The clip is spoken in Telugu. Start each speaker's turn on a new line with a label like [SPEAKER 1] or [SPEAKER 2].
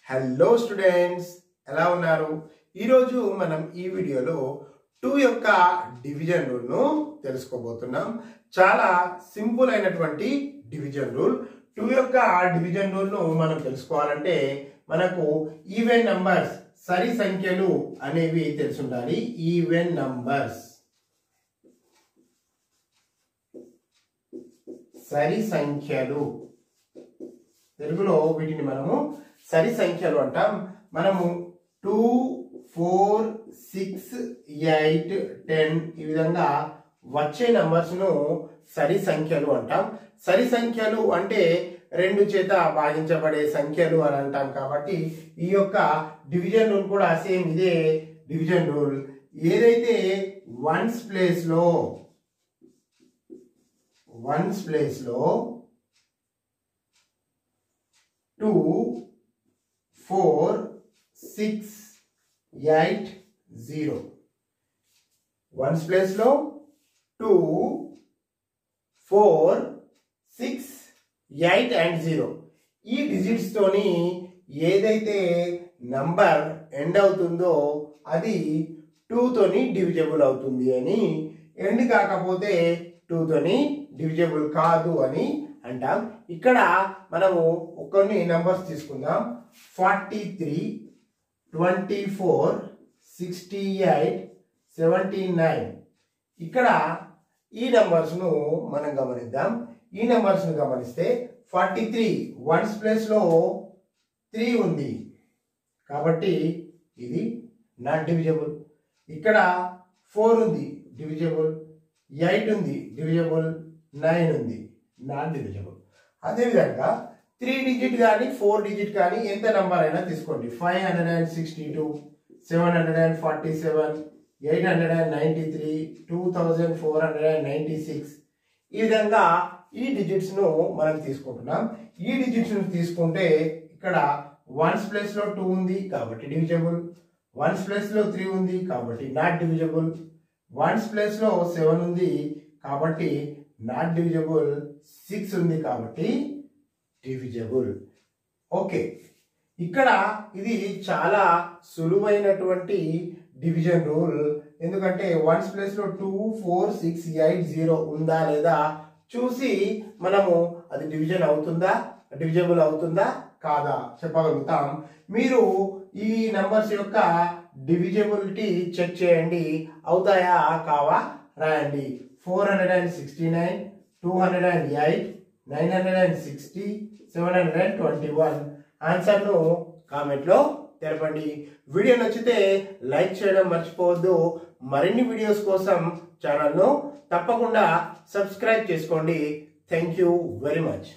[SPEAKER 1] హలో స్టూడెంట్స్, ఎలా ఉన్నారు? ఈరోజు మనం ఈ వీడియోలో 2 యొక్క డివిజన్ రూల్ ను తెలుసుకోబోతున్నాం. చాలా సింపుల్ అయినటువంటి డివిజన్ రూల్. 2 యొక్క డివిజన్ రూల్ ను మనం తెలుసుకోవాలంటే మనకు ఈవెన్ నంబర్స్, సరి సంఖ్యలు అనేవి తెలుసుండాలి. ఈవెన్ నంబర్స్, సరి సంఖ్యలు, తెలుగులో వీటిని మనము సరి సంఖ్యలు అంటాం. మనము 2, 4, 6, 8, 10 ఈ విధంగా వచ్చే నంబర్స్ ను సరి సంఖ్యలు అంటాం. సరి సంఖ్యలు అంటే 2 చేత భాగించబడే సంఖ్యలు అని అంటాం. కాబట్టి ఈ యొక్క డివిజన్ రూల్ కూడా సేమ్ ఇదే డివిజన్ రూల్. ఏదైతే వన్స్ ప్లేస్ లో 2, 4, 6, 8, 0 వన్స్ ప్లేస్ లో 2, 4, 6, 8 and 0 ఈ డిజిట్స్ తోని ఏదైతే నంబర్ ఎండ్ అవుతుందో అది 2 తోని డివిజబుల్ అవుతుంది అని, ఎండ్ కాకపోతే 2 తోని డివిజబుల్ కాదు అని అంటాం. ఇక్కడ మనము కొన్ని నంబర్స్ తీసుకుందాం. 43, 24, 68, 79. ఇక్కడ ఈ నంబర్స్ ను మనం గమనిద్దాం. ఈ నంబర్స్ ను గమనిస్తే 43 వన్స్ ప్లేస్ లో 3 ఉంది కాబట్టి ఇది నాట్ డివిజబుల్. ఇక్కడ 4 ఉంది, డివిజబుల్. 8 ఉంది, డివిజబుల్. 9 ఉంది, నాట్ డివిజబుల్. అదేవిధంగా 3 డిజిట్ కానీ 4 డిజిట్ కానీ ఎంత నంబర్ అయినా తీసుకోండి. 562, 747, 893, 2496 ఈ విధంగా ఈ డిజిట్స్ ను మనం తీసుకుంటున్నాం. ఈ డిజిట్స్ ను తీసుకుంటే ఇక్కడ వన్స్ ప్లేస్ లో 2 ఉంది కాబట్టి డివిజబుల్. వన్స్ ప్లేస్ లో 3 ఉంది కాబట్టి నాట్ డివిజబుల్. వన్స్ ప్లేస్ లో 7 ఉంది కాబట్టి నాట్ డివిజబుల్. 6 ఉంది కాబట్టి డివిజబుల్. ఓకే, ఇక్కడ ఇది చాలా సులువైనటువంటి డివిజన్ రూల్. ఎందుకంటే వన్స్ ప్లేస్ లో 2, 4, 6, 8, 0 ఉందా లేదా చూసి మనము అది డివిజన్ అవుతుందా, డివిజబుల్ అవుతుందా కాదా చెప్పగలుగుతాం. మీరు ఈ నంబర్స్ యొక్క డివిజబిలిటీ చెక్ చేయండి. అవుతాయా కావా రాయండి. 469, 208, 960, 721 ఆన్సర్ ను కామెంట్ లో తెలపండి. వీడియో నచ్చితే లైక్ చేయడం మర్చిపోవద్దు. మరిన్ని వీడియోస్ కోసం ఛానల్ ను తప్పకుండా సబ్స్క్రైబ్ చేసుకోండి. Thank you very much.